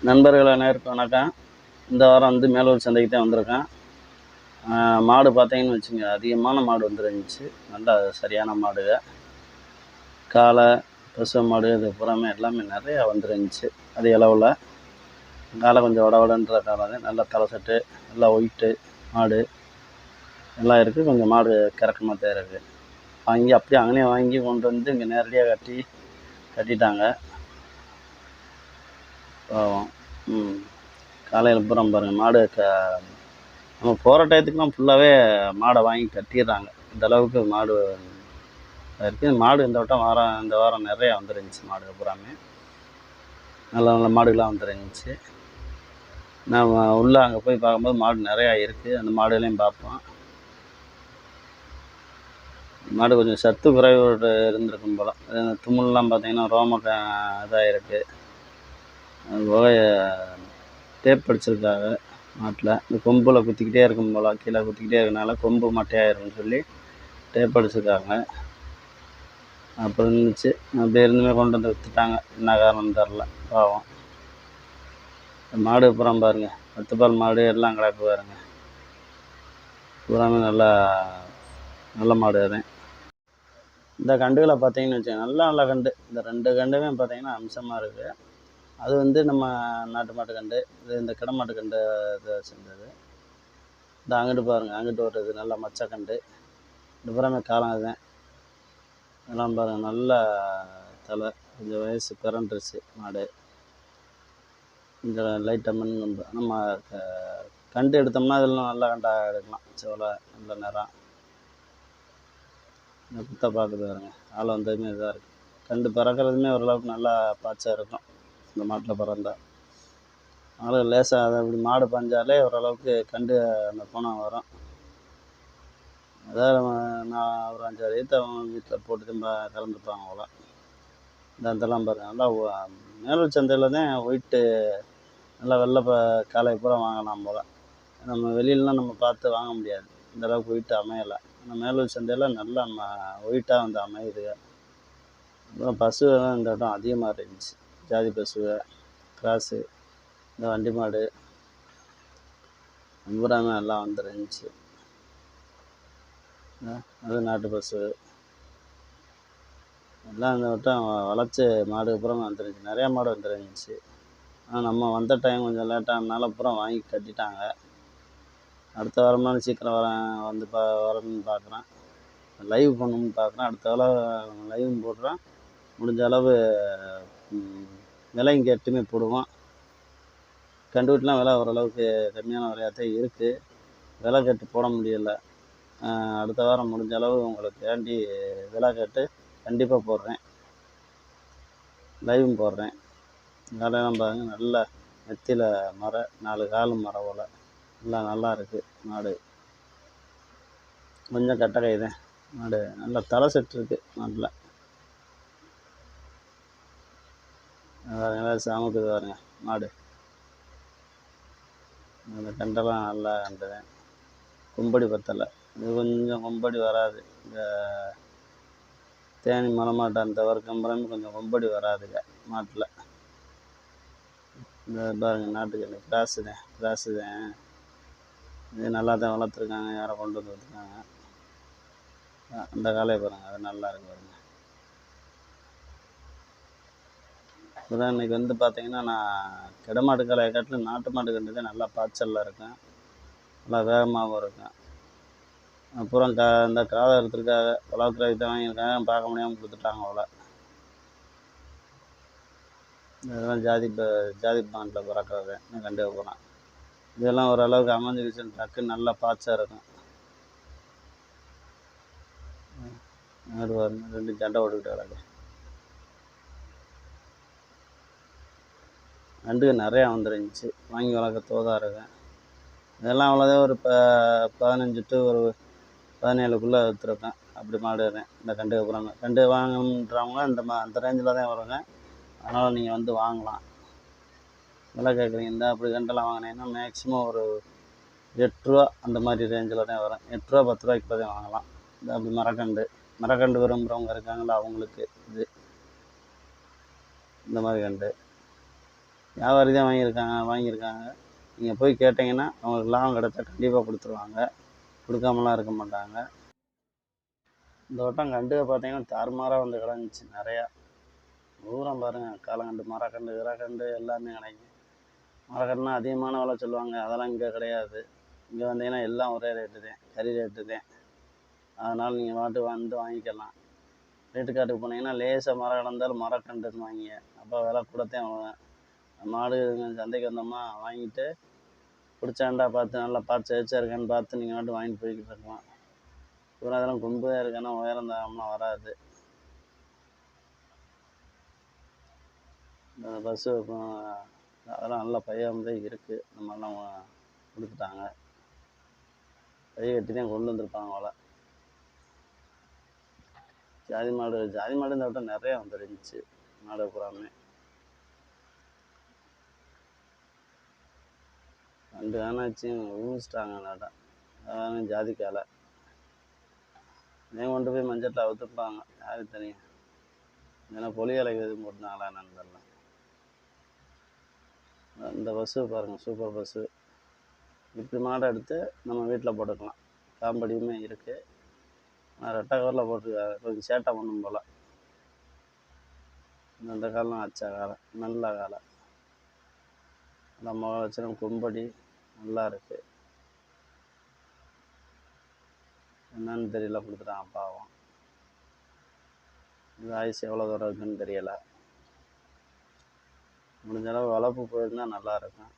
நண்பர்கள் அனைவருக்கும் வணக்கம். இந்த வாரம் மேலூர் சந்தைக்கு தான் வந்திருக்கேன். மாடு பார்த்தீங்கன்னு வச்சுங்க, அதிகமான மாடு வந்துருந்துச்சு. நல்லா சரியான மாடுங்க. காளை, பசு மாடு இது பூராமே எல்லாமே நிறையா வந்துருந்துச்சு. அது அளவில் காளை கொஞ்சம் வடவடன்ற காலை, நல்லா தலை செட்டு, நல்லா ஒயிட்டு மாடு எல்லாம் இருக்குது. கொஞ்சம் மாடு கிறக்கமாக தான் இருக்குது. அப்படியே அங்கனே வாங்கி கொண்டு வந்து இங்கே நேரடியாக கட்டிட்டாங்க. பாவம். காலையில் பூரம் பாருங்கள், மாடு நம்ம போகிற டயத்துக்குலாம் ஃபுல்லாகவே மாடை வாங்கி கட்டிடுறாங்க. இந்த அளவுக்கு மாடு இருக்குது. மாடு இந்த வாரம் நிறையா வந்துருந்துச்சு. மாடு பூராமே நல்ல நல்ல மாடுகளாக வந்துருந்துச்சு. நம்ம உள்ளே அங்கே போய் பார்க்கும்போது மாடு நிறையா இருக்குது. அந்த மாடுகளையும் பார்ப்போம். மாடு கொஞ்சம் சத்து குறைவோடு இருந்திருக்கும் போல். தும்முல்லாம் பார்த்தீங்கன்னா ரோம இதாக இருக்குது. அது போக டேப் அடிச்சிருக்காங்க மாட்டில். இந்த கொம்பில் குத்திக்கிட்டே இருக்கும் போல், கீழே குத்திக்கிட்டே இருக்கனால கொம்பு மட்டையாயிரும்னு சொல்லி டேப் அடிச்சிருக்காங்க. அப்போ இருந்துச்சு. அப்படியே இருந்துமே கொண்டு வந்து விற்றுட்டாங்க. என்ன காரணம் தெரில. பாவம். மாடு புறம் பாருங்கள், 10 பால் மாடு எல்லாம் கிடக்கு பாருங்க. பூராமே நல்ல மாடு. அதே இந்த கண்டுகளை பார்த்தீங்கன்னு வச்சுக்கோங்க, நல்ல கண்டு. இந்த 2 கண்டுமே பார்த்தீங்கன்னா அம்சமாக இருக்குது. அது நம்ம நாட்டு மாட்டு கண்டு, இந்த கிட மாட்டு கண்டு இதை செஞ்சது. இந்த அங்கிட்டு பாருங்கள், அங்கிட்டு வருது நல்ல மச்சக்கண்டு. இந்த புறமே காலம் இதுதான். இதெல்லாம் பாருங்கள், நல்ல தலை, கொஞ்சம் வயசு பிறண்டுருச்சு மாடு. கொஞ்சம் லைட்டாக மண் நம்ம கண்டு எடுத்தோம்னா இதெல்லாம் நல்லா கண்டாக எடுக்கலாம். செவலை நல்ல நேரம். இந்த குத்தை பார்க்குது பாருங்க, ஆள் வந்ததுமே இதாக இருக்குது. கண்டு பிறக்கிறதுமே ஓரளவுக்கு நல்லா பாய்ச்சா இருக்கும் இந்த மாட்டில் பிறந்தா. ஆள் லேசாக அதை அப்படி மாடு பாஞ்சாலே ஓரளவுக்கு கண்டு அந்த கோணம் வரும். அதாவது நான் ஒரு 5-6 ஈத்து அவங்க வீட்டில் போட்டு கலந்துருப்பாங்க போல. இதெல்லாம் பாருங்கள், நல்லா மேலூர் சந்தையில் தான் ஒயிட்டு நல்லா வெள்ளை காலை பூரா வாங்கலாம் போல். நம்ம வெளியிலலாம் நம்ம பார்த்து வாங்க முடியாது, இந்த அளவுக்கு ஒயிட்டு அமையலை. ஆனால் மேலூர் சந்தையில் நல்லா ஒயிட்டாக வந்து அமையுது. அப்புறம் பசுவெல்லாம் இந்த இடம் அதிகமாக இருந்துச்சு. ஜாதி பசுவை, கிராஸு, இந்த வண்டி மாடு பூராமே எல்லாம் வந்துருந்துச்சு. அது நாட்டு பசு எல்லாம் இந்த வட்டம் வளர்ச்சி மாடு அப்புறம் வந்துருந்துச்சு. நிறையா மாடு வந்துருந்துச்சு. ஆனால் நம்ம வந்த டைம் கொஞ்சம் லேட்டானால அப்புறம் வாங்கி கட்டிட்டாங்க. அடுத்த வாரம்னாலும் சீக்கிரம் வரணும்னு பார்க்குறேன். லைவ் பண்ணணும்னு பார்க்குறேன். அடுத்த லைவும் போடுறேன். முடிஞ்ச அளவு விலையும் கேட்டுமே போடுவோம். கண்டுவிட்டுலாம் விலை ஓரளவுக்கு கம்மியான விலையாக தான் இருக்குது. விலை கேட்டு போட முடியலை. அடுத்த வாரம் முடிஞ்ச அளவு உங்களுக்கு வேண்டி விலை கேட்டு கண்டிப்பாக போடுறேன், லைவும் போடுறேன். காலையெல்லாம் பாருங்கள், நல்ல நெத்தியில் மர 4 காலும் மர போல் நல்லா இருக்குது மாடு. கொஞ்சம் கட்டை கை தான் மாடு. நல்லா தலை செட்டு இருக்குது மாட்டில். சாமுக்குது பாருங்க மாடு. அந்த கண்டெல்லாம் நல்லா கண்டுவேன். கொம்படி பத்தலை, இது கொஞ்சம் கொம்படி வராது. இந்த தேனி மலை மாட்டை அந்த வர்க்கம்புறமே கொஞ்சம் கொம்படி வராதுங்க மாட்டில். இந்த பாருங்கள், நாட்டுக்கண்ணு கிராஸு தான். இது நல்லா தான் வளர்த்துருக்காங்க, யாரை கொண்டு வந்து வச்சுருக்காங்க. அந்த காலையை பாருங்கள், அது நல்லா இருக்கு பாருங்க. இப்போதான் இன்றைக்கி பார்த்தீங்கன்னா, நான் கிடமாட்டு காலையை காட்டிலும் நாட்டு மாட்டு கண்டு தான் நல்லா பாய்ச்சலில் இருக்கேன், நல்லா வேகமாகவும் இருக்கும். அப்புறம் இந்த காதை எடுத்துருக்காங்க, வளர்க்குறதுக்கு தான் வாங்கியிருக்காங்க, பார்க்க முடியாமல் கொடுத்துட்டாங்க அவ்வளோ. இதெல்லாம் ஜாதி பாண்டில் பிறக்கிறது நான் கண்டு போகிறேன். இதெல்லாம் ஓரளவுக்கு அமைஞ்சிருச்சுன்னு டக்குன்னு நல்லா பாய்ச்சா இருக்கும். ஆடு 2 சண்டை ஓட்டுக்கிட்டு கிடக்கு. நண்டுக்கு நிறையா வந்துருந்துச்சு. வாங்கி வளர்க்க தோதாக இருக்கேன். இதெல்லாம் அவ்வளோதான் ஒரு 15 to ஒரு 17க்குள்ளே விற்றுருக்கேன். அப்படி மாடு இந்த கண்டுக்கு அப்புறமே கண்டு வாங்கணுன்றவங்க அந்த ரேஞ்சில் தான் வருங்க. அதனால் நீங்கள் வந்து வாங்கலாம். விலை கேட்குறீங்க, இந்த அப்படி கண்டெல்லாம் வாங்கினீங்கன்னா மேக்ஸிமம் ஒரு 8 ரூபா அந்த மாதிரி ரேஞ்சில் தான் வரும். 8 ரூபா 10 ரூபாய்க்குள்ள தான் வாங்கலாம். இந்த அப்படி மரக்கண்டு விரும்புகிறவங்க இருக்காங்களா, அவங்களுக்கு இது இந்த மாதிரி கண்டு. வியாபாரி தான் வாங்கியிருக்காங்க. நீங்கள் போய் கேட்டிங்கன்னா அவங்களுக்கு லாபம் கிடச்சா கண்டிப்பாக கொடுத்துருவாங்க, கொடுக்காமலாம் இருக்க மாட்டாங்க. இந்த வட்டம் கண்டுக பார்த்தீங்கன்னா தாறுமாறாக வந்து கிடந்துச்சு நிறையா. தூரம் பாருங்கள், காலங்கண்டு, மரக்கண்டு, கிரக்கண்டு எல்லாமே கிடைக்கும். மரக்கண்டுனா அதிகமான விலை சொல்லுவாங்க, அதெல்லாம் இங்கே கிடையாது. இங்கே வந்தீங்கன்னா எல்லாம் ஒரே ரேட்டு தான், கறி ரேட்டு தான். அதனால் நீங்கள் பாட்டு வந்து வாங்கிக்கலாம். ரேட்டு காட்டுக்கு போனீங்கன்னா லேசாக மரம் கிடந்தாலும் மரக்கண்டுன்னு வாங்க, அப்போ விலை கூடத்தான் வாங்குவேன். மாடு சந்தைக்கு வந்தோமா வாங்கிட்டு பிடிச்சாண்டா பார்த்து நல்லா பார்த்து சேர்ச்சா இருக்கான்னு பார்த்து நீங்கள் மட்டும் வாங்கிட்டு போய்கிட்டு இருக்கலாம். பூரா அதெல்லாம் கொம்பு தான் இருக்கானா உயரம் தாமலாம் வராது. இந்த பஸ்ஸு அதெல்லாம் நல்ல பையாக தான் இருக்குது. இந்த மாதிரிலாம் கொடுத்துட்டாங்க, பை கட்டி தான் கொண்டு வந்திருப்பாங்க போல. ஜாதி மாடு இந்த வட்டம் நிறையா வந்துருந்துச்சு மாடு பூராமே. 2 ஆனாச்சும் ஊமிச்சிட்டாங்க அந்த இடம். அதான் ஜாதிக்காலை கொண்டு போய் மஞ்சட்டில் அவுத்துப்பாங்க, யாருக்கு தெரியும். ஏன்னா பொலி இலைக்கு எதுவும் போட்டுனாங்களா என்னன்னு தெரியல. இந்த பஸ்ஸு பாருங்கள், சூப்பர் பஸ்ஸு. இப்படி மாடை எடுத்து நம்ம வீட்டில் போட்டுக்கலாம், காம்படியுமே இருக்குது. நான் ரெட்டை கவரில் போட்டுருக்காரு, கொஞ்சம் சேட்டை பண்ணும் போல். இந்த காலம் ஆச்சா காலம், நல்ல காலம். நம்ம வச்சுருக்க கொம்படி நல்லா இருக்குது. என்னன்னு தெரியல, கொடுத்துட்டான் பாவம். இது ஆயுசு எவ்வளோ தூரம் இருக்குன்னு தெரியலை. முடிஞ்ச அளவு வளர்ப்பு போயிருந்தால் நல்லாயிருக்கும்.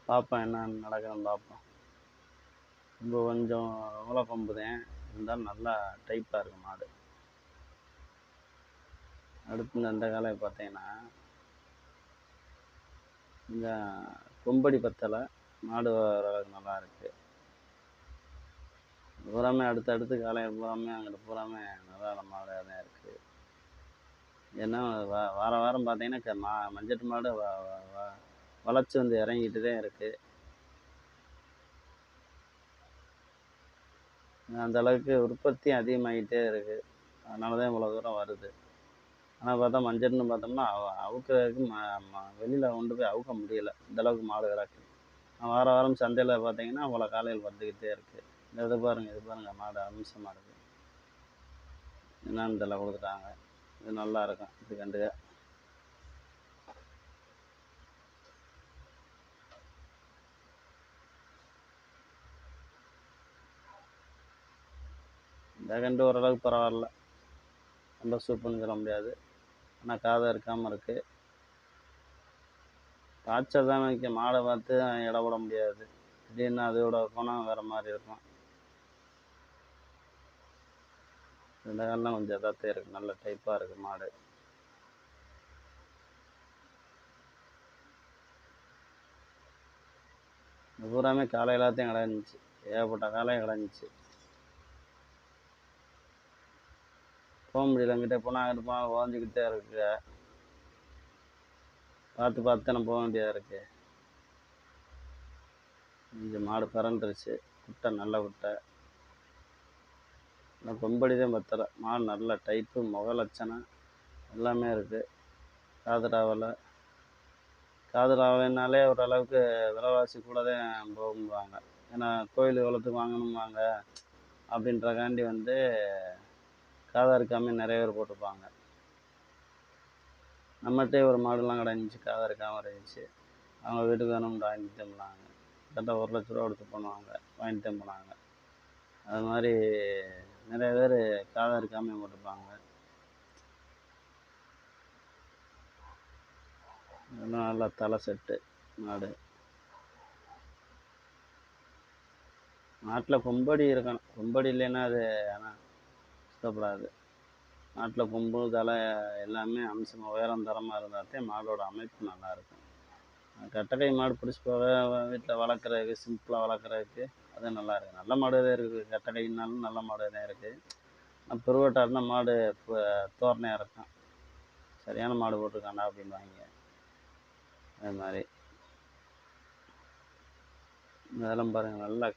பார்ப்போம் என்னென்னு நடக்குதுன்னு பார்ப்போம். இப்போ கொஞ்சம் மூளை கொம்பு தான் இருந்தாலும் நல்லா டைப்பாக இருக்கும் மாடு. அடுத்து இந்த காலையை பார்த்தீங்கன்னா இந்த கொம்படி பத்தலை, மாடு ஓரளவுக்கு நல்லா இருக்குது. பூராமே அடுத்தடுத்து காலையை பூராமே அங்கிட்டு பூராமே நல்லா மாடாக தான் இருக்குது. ஏன்னா வாரம் வாரம் பார்த்தீங்கன்னா மஞ்சட்டு மாடு வளர்ச்சி வந்து இறங்கிட்டு தான் இருக்குது. அந்த அளவுக்கு உற்பத்தியும் அதிகமாகிட்டே இருக்குது, அதனால தான் இவ்வளோ தூரம் வருது. ஆனால் பார்த்தா மஞ்சள்னு பார்த்தோம்னா அவுக்கிறதுக்கு வெளியில் கொண்டு போய் அவுக்க முடியலை, இந்தளவுக்கு மாடு கிடக்கு. வாரம் வாரம் சந்தையில் பார்த்தீங்கன்னா அவ்வளோ காலையில் வந்துக்கிட்டே இருக்குது. இது பாருங்கள் மாடு அம்சமாக இருக்குது. என்னன்னு தெரியல, கொடுத்துட்டாங்க. இது நல்லா இருக்கும், இது கண்டுக்க. இந்த கண்டு ஓரளவுக்கு பரவாயில்ல, ரொம்ப சூப்புன்னு சொல்ல முடியாது, ஆனால் காதை இருக்காமல் இருக்குது. காய்ச்சல் தான் வைக்க, மாடை பார்த்து இட விட முடியாது, திடீர்னு அதோட குணம் வேறு மாதிரி இருக்கும். இந்த காலெலாம் கொஞ்சம் எதாத்தே இருக்குது, நல்ல டைப்பாக இருக்குது மாடு. இந்த பூராமே காலை எல்லாத்தையும் கிடந்துச்சு, ஏகப்பட்ட காலையும் கிடந்துச்சு. போக முடியல, அங்கிட்டே போனால் அங்கிட்டு போனால் ஓஞ்சிக்கிட்டே இருக்கு. பார்த்து பார்த்து தானே போக வேண்டியதாக இருக்குது. இந்த மாடு பறந்துருச்சு, குட்டை நல்ல குட்டை. ஆனால் கொம்படி தான் பத்தலை, மாடு நல்ல டைப்பு, முக லட்சணம் எல்லாமே இருக்குது. காது ராவலைனாலே ஓரளவுக்கு விலைவாசி கூட தான் போகும்பாங்க. ஏன்னா கோயில் வளத்துக்கு வாங்கணும்பாங்க, அப்படின்றக்காண்டி வந்து காதாக இருக்காமல் நிறைய பேர் போட்டுப்பாங்க. நம்மகிட்டே ஒரு மாடுலாம் கிடந்துச்சு, காதாக இருக்காமல் இருந்துச்சு. அவங்க வீட்டுக்கு வேணும்னு வாங்கிட்டு போனாங்க, கிட்ட 1 லட்ச ரூபா கொடுத்து பண்ணுவாங்க, வாங்கிட்டு போனாங்க. அது மாதிரி நிறைய பேர் காதாக இருக்காமல் போட்டுப்பாங்க. இதெல்லாம் நல்லா தலை செட்டு மாடு. நாட்டில் கொம்படி இருக்கணும், கொம்படி இல்லைன்னா அது ஆனால் சுத்தப்படாது. நாட்டில் கொம்பு தலை எல்லாமே அம்சமாக உயரம் தரமாக இருந்தால் தான் மாடோட அமைப்பு நல்லாயிருக்கும். கட்டக்கை மாடு பிடிச்சி போக வீட்டில் வளர்க்குறதுக்கு, சிம்பிளாக வளர்க்குறதுக்கு அது நல்லா இருக்குது. நல்ல மாடு தான் இருக்குது, கட்டக்கைனாலும் நல்ல மாடு தான் இருக்குது. பெருவட்டாருனா மாடு தோரணையாக இருக்கும், சரியான மாடு போட்டிருக்காண்டா அப்படின்வாங்க. அது மாதிரி இதெல்லாம் பாருங்கள், நல்லா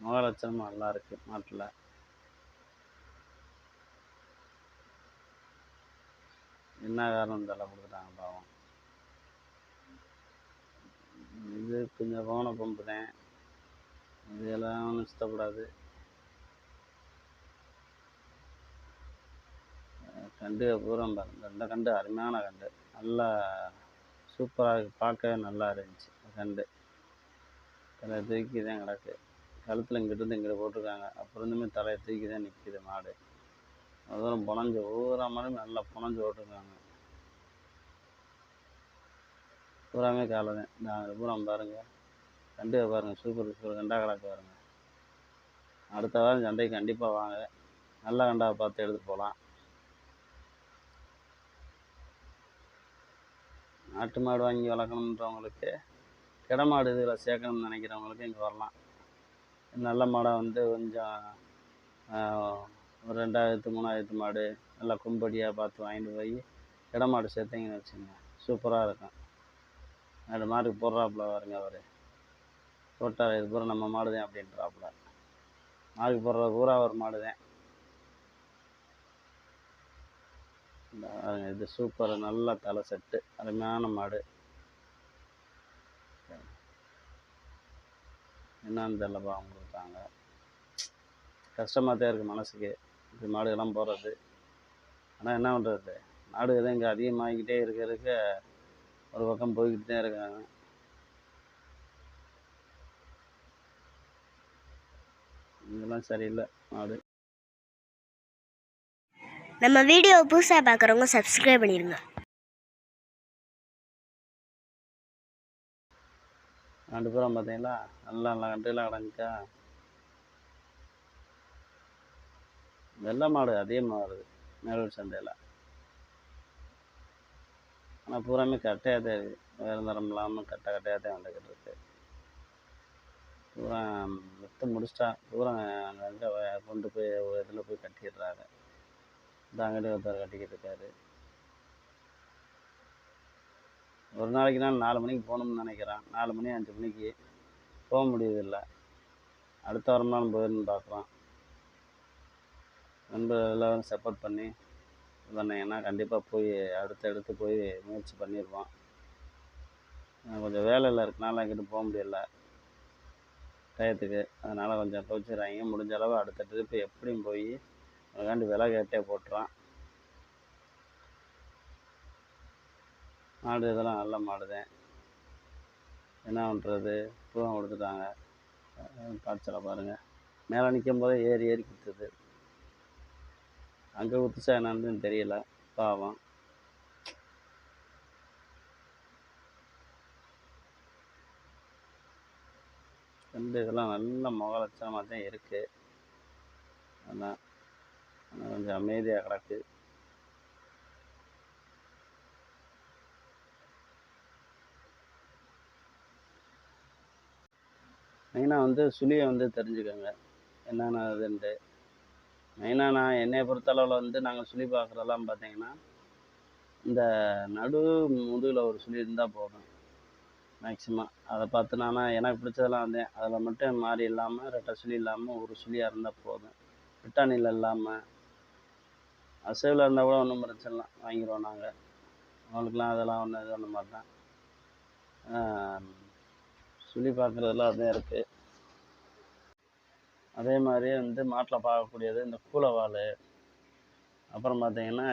முக லட்சணமாக நல்லா இருக்குது மாட்டில். என்ன காரணம் தெரியல கொடுத்துட்டாங்க பாவம். இது கொஞ்சம் கோண கொம்பு தான், இதெல்லாம் ஒன்றும் இஷ்டப்படாது. கண்டு பூரா பாருங்க, இந்த கண்டு அருமையான கண்டு, நல்லா சூப்பராக இருக்குது, பார்க்கவே நல்லா இருந்துச்சு கண்டு. தலையை தூக்கி தான் கிடக்கு, கழுத்தில் இங்கிட்டு இங்கிட்ட போட்டிருக்காங்க, அப்புறம் இருந்துமே தலையை தூக்கி தான் நிற்கிது மாடு. அதுவும் புனஞ்சு ஒவ்வொரு மாடும் நல்லா புனஞ்சு ஓட்டுருக்காங்க, பூராமே காலை தான். நான் பூரா பாருங்கள், கண்டு பாருங்கள், சூப்பர் சூப்பர் கண்டாக கிடக்கு பாருங்கள். அடுத்த வாரம் சண்டைக்கு கண்டிப்பாக வாங்க, நல்ல கண்டாக பார்த்து எடுத்துகிட்டு போகலாம். நாட்டு மாடு வாங்கி வளர்க்கணுன்றவங்களுக்கு, கிட மாடு இதில் சேர்க்கணும்னு நினைக்கிறவங்களுக்கு இங்கே வரலாம். நல்ல மாடாக வந்து கொஞ்சம் ஒரு 2000 3000 மாடு நல்லா கும்படியாக பார்த்து வாங்கிட்டு போய் கிட மாடு சேர்த்திங்கன்னு வச்சுங்க, சூப்பராக இருக்கும். அது மாட்டுக்கு போடுறாப்புல பாருங்க, அவர் போட்டார், இது பூரா நம்ம மாடு தான் அப்படின்றாப்புல. மாடுக்கு போடுற பூரா ஒரு மாடு தான். இது சூப்பர், நல்ல தலை செட்டு, அருமையான மாடு. என்னன்னு தெரியலப்பா அவங்க கொடுத்தாங்க, கஷ்டமாக தான் இருக்குது மனசுக்கு இப்படி மாடுகள்லாம் போடுறது. ஆனால் என்ன பண்ணுறது, மாடு எதுவும் இங்கே அதிகமாகிக்கிட்டே இருக்க ஒரு பக்கம் போய்கிட்டு தான் இருக்காங்க. இதெல்லாம் சரியில்லை மாடு. நம்ம வீடியோ புதுசாக பார்க்குறவங்க சப்ஸ்கிரைப் பண்ணிடுங்க. ரெண்டு பேரும் பார்த்தீங்களா, நல்லா நல்லா கண்டுலாம் கிடந்துச்சா. வெள்ளை மாடு அதிகமாக வருது மேலூர் சந்தையில், ஆனால் பூராமே கட்டையாக தான் இருக்குது, வேறு தரம் இல்லாமல் கட்டையாக தான் வந்துக்கிட்டு இருக்கு. பூரா விற்று முடிச்சிட்டா, பூரா அங்கே கொண்டு போய் ஒரு இதில் போய் கட்டிடுறாங்க. தாங்கடி ஒருத்தர் கட்டிக்கிட்டு இருக்காரு. ஒரு நாளைக்கு நான் 4 மணிக்கு போகணும்னு நினைக்கிறேன், 4 மணி 5 மணிக்கு போக முடியதில்லை. அடுத்த வாரம்னாலும் போயிருந்து பார்க்குறோம். நண்பர்கள் எல்லோரும் சப்போர்ட் பண்ணி பண்ணிங்கன்னா கண்டிப்பாக போய் அடுத்து போய் முயற்சி பண்ணிடுவோம். கொஞ்சம் வேலையில் இருக்கனால எங்கிட்ட போக முடியல டயத்துக்கு, அதனால் கொஞ்சம் கோச்சிக்கிறாங்க. முடிஞ்ச அளவு அடுத்த ட்ரிப்பு எப்படியும் போய் அதுக்காண்டி விலை கேட்டே போட்டுறான். மாடு இதெல்லாம் நல்ல மாடு தான், என்ன பண்ணுறது, பூரம் கொடுத்துட்டாங்க. காய்ச்சலை பாருங்கள், மேலே நிற்கும் போதே ஏறி ஏறி குத்துது, அங்கே குத்துச்சா என்னன்னு தெரியல பாவம். ரெண்டு இதெல்லாம் நல்ல முக லட்சணமாக தான் இருக்குது, அதான் கொஞ்சம் அமைதியாக கிடக்கு. மெயினாக வந்து சுழியை வந்து தெரிஞ்சுக்கோங்க என்னென்ன இதுன்ட்டு. மெயினாக நான் என்னையை பொறுத்தளவில் வந்து நாங்கள் சுழி பார்க்குறதெல்லாம் பார்த்தீங்கன்னா, இந்த நடு முதுகில் ஒரு சுழி இருந்தால் போதும் மேக்ஸிமம். அதை பார்த்து நான் எனக்கு பிடிச்சதெல்லாம் வந்தேன், அதில் மட்டும் மாறி இல்லாமல் ரெட்டை சுழி இல்லாமல் ஒரு சுழியாக இருந்தால் போதும். விட்டானியில் இல்லாமல் அசைவில் இருந்தால் கூட ஒன்றும் பிரச்சனை இல்லை, வாங்கிடுவோம் நாங்கள். அவங்களுக்குலாம் அதெல்லாம் ஒன்றும் இது பண்ண மாட்டேன். சுழி பார்க்குறதெல்லாம் அதுதான் இருக்குது. அதே மாதிரி வந்து மாட்டில் பார்க்கக்கூடியது இந்த கூலவால், அப்புறம் பார்த்தீங்கன்னா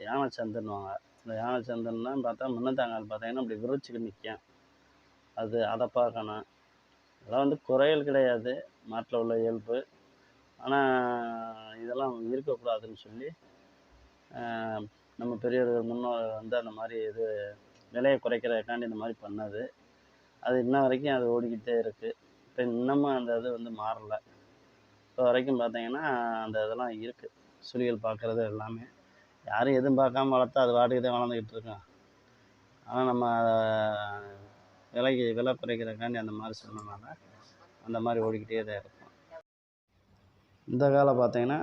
யானை சந்துன்னுவாங்க. இந்த யானை சந்துன்னா பார்த்தா முன்னத்தாங்கால் பார்த்தீங்கன்னா இப்படி விரிச்சிட்டு நிற்கும், அதை பார்க்கணும். அதெல்லாம் வந்து குறைகள் கிடையாது, மாட்டில் உள்ள இயல்பு. ஆனால் இதெல்லாம் இருக்கக்கூடாதுன்னு சொல்லி நம்ம பெரியவர்கள் முன்னோர் வந்து அந்த மாதிரி இது விலையை குறைக்கிறதுக்காண்டி இந்த மாதிரி பண்ணது. அது இன்ன வரைக்கும் அது ஓடிக்கிட்டே இருக்குது. இப்போ இன்னமும் அந்த இது வந்து மாறலை. இப்போ வரைக்கும் பார்த்தீங்கன்னா அந்த இதெல்லாம் இருக்குது, சுழிகள் பார்க்குறது எல்லாமே. யாரும் எதுவும் பார்க்காம வளர்த்தா அது வாட்டுக்கு தான் வளர்ந்துக்கிட்டு இருக்கோம். ஆனால் நம்ம விலை குறைக்கிறதுக்காண்டி அந்த மாதிரி சொன்னனால அந்த மாதிரி ஓடிக்கிட்டே தான் இருக்கும். இந்த காலை பார்த்தீங்கன்னா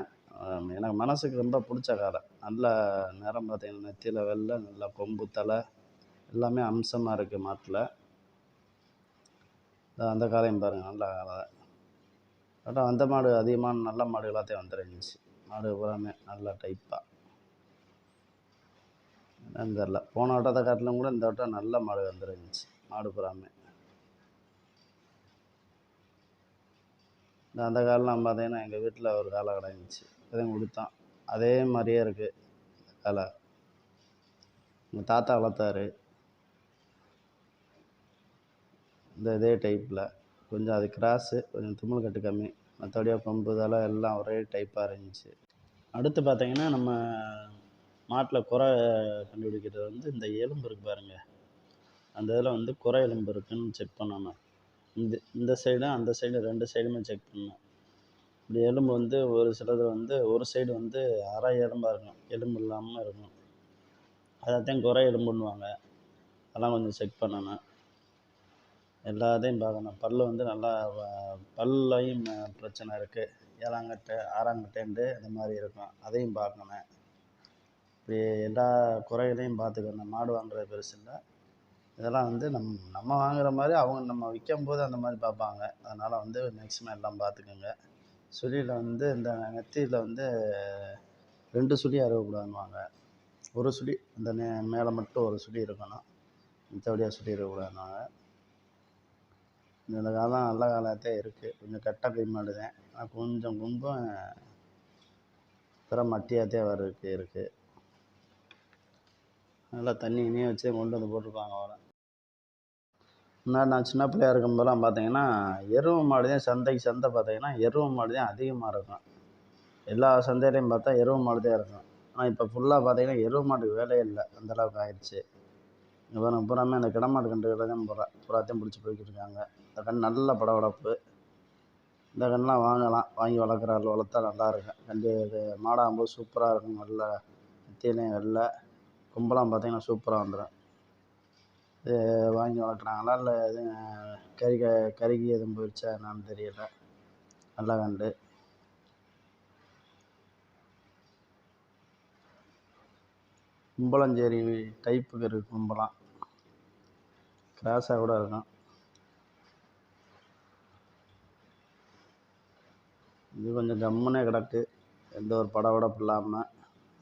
எனக்கு மனசுக்கு ரொம்ப பிடிச்ச காலை. நல்ல நிறம் பார்த்தீங்கன்னா நெத்தியில் வெள்ளை, நல்லா கொம்பு தலை எல்லாமே அம்சமாக இருக்குது மாட்டில். அந்த காலையும் பாருங்கள், நல்ல காலை. பட் அந்த மாடு அதிகமான நல்ல மாடு எல்லாத்தையும் வந்துருந்துச்சு, மாடு பூராமே நல்ல டைப்பாக. என்னன்னு தெரில. போன வட்டத்தை காட்டிலும் கூட இந்த வட்டம் நல்ல மாடு வந்துருந்துச்சு. மாடு புறாமே அந்த காலெலாம் பார்த்தீங்கன்னா எங்கள் வீட்டில் ஒரு காளை கிடந்துச்சு, அதையும் கொடுத்தோம். அதே மாதிரியே இருக்குது காளை. எங்கள் தாத்தா வளர்த்தாரு இதே டைப்பில். கொஞ்சம் அது கிராஸு, கொஞ்சம் தும்மல் கட்டு கம்மி, மற்றபடியாக கொம்பு தலை எல்லாம் ஒரே டைப்பாக இருந்துச்சு. அடுத்து பார்த்தீங்கன்னா நம்ம மாட்டில் குறை கண்டுபிடிக்கிறது வந்து இந்த எலும்பு இருக்குது பாருங்கள், அந்த இதில் வந்து குறை எலும்பு இருக்குதுன்னு செக் பண்ணணும். இந்த சைடும் அந்த சைடும் 2 சைடுமே செக் பண்ணணும். இப்படி எலும்பு வந்து ஒரு சிலது வந்து ஒரு சைடு வந்து அரை எலும்பாக இருக்கும், எலும்பு இல்லாமல் இருக்கும். அதைத்தான் குறை எலும்புன்னுவாங்க. அதெல்லாம் கொஞ்சம் செக் பண்ணணும். எல்லாத்தையும் பார்க்கணும். பல் வந்து நல்லா பல்லையும் பிரச்சனை இருக்குது, 7ஆங்கட்டை 6ஆங்கட்டைன்ட்டு அந்த மாதிரி இருக்கும், அதையும் பார்க்கணும். இப்படி எல்லா குறைகளையும் பார்த்துக்கணும். மாடு வாங்குறது பெருசு இல்லை. இதெல்லாம் வந்து நம்ம வாங்குகிற மாதிரி அவங்க நம்ம விற்கும்போது அந்த மாதிரி பார்ப்பாங்க. அதனால் வந்து மேக்ஸிமம் எல்லாம் பார்த்துக்கோங்க. சுழியில் வந்து இந்த நெத்தியில் வந்து 2 சுழி அறுக்கக்கூடாதுன்னுவாங்க. ஒரு சுழி அந்த மேலே மட்டும் ஒரு சுழி இருக்கணும், மித்தபடியாக சுழி இருக்கக்கூடாதுன்னுவாங்க. இந்த காலம் நல்ல காலத்தே இருக்குது. கொஞ்சம் கட்டை கை மாடு தான், ஆனால் கொஞ்சம் கும்பம் பிற மட்டியாத்தே வர்றதுக்கு இருக்குது. நல்லா தண்ணி இனியும் வச்சு கொண்டு வந்து போட்டிருப்பாங்க. அவரை முன்னாடி நான் சின்ன பிள்ளையா இருக்கும்போதெல்லாம் பார்த்தீங்கன்னா எருவு மாடு தான் சந்தை பார்த்தீங்கன்னா எருவு மாடு தான் அதிகமாக இருக்கும். எல்லா சந்தையிலையும் பார்த்தா எருவு மாடு தான் இருக்கும். ஆனால் இப்போ ஃபுல்லாக பார்த்தீங்கன்னா எருவு மாட்டுக்கு வேலையே இல்லை, அந்தளவுக்கு ஆயிடுச்சு. இங்கே பாருங்க, பூராமே அந்த கிடமாட்டு கன்றுகளை தான் பூராத்தையும் பிடிச்சி போய்கிட்டு இருக்காங்க. இந்த கன்று நல்ல படபடப்பு. இந்த கன்றுலாம் வாங்கலாம், வாங்கி வளர்க்குறாள், வளர்த்தா நல்லாயிருக்கும். கன்று இது மாடாகும்போது சூப்பராக இருக்கும். நல்ல நெத்தியிலையும் வெள்ளை, கும்பலாம் பார்த்தீங்கன்னா சூப்பராக வந்துடும். இது வாங்கி வளர்க்குறாங்களா இல்லை எதுவும் கருகி எதுவும் போயிடுச்சா என்னன்னு தெரியல. நல்ல கன்று. கும்பலஞ்சேரி டைப்புக்கு இருக்குது. கும்பலாம் கிராஸாக கூட இருக்கும். இது கொஞ்சம் கம்முன்னே கிடக்கு, எந்த ஒரு படபடப்பு இல்லாமல்.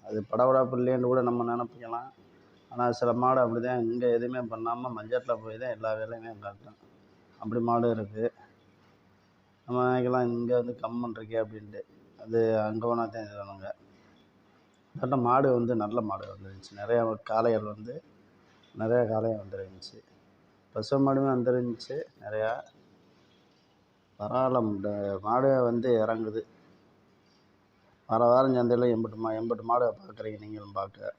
அது படபடப்பு இல்லைன்னு கூட நம்ம நினைப்பிக்கலாம். ஆனால் சில மாடு அப்படி தான், இங்கே எதுவுமே பண்ணாமல் மஞ்சட்டில் போய் தான் எல்லா வேலையுமே காட்டும். அப்படி மாடும் இருக்குது. நம்ம நினைக்கலாம் இங்கே வந்து கம்முன்னு இருக்கே அப்படின்ட்டு, அது அங்கே போனால் தான் இது வேணுங்க. நல்ல மாடு வந்து நல்ல மாடு வந்துருந்துச்சு. நிறையா காளைகள் வந்து நிறையா காளைகள் வந்துருந்துச்சு. பசு மாடுமே வந்துருந்துச்சு நிறையா. பரவாயில்ல, இந்த மாடு வந்து இறங்குது. வாரம் சந்தையில் எம்பட்டு மாடு பார்க்குறீங்க நீங்களும் பார்க்க.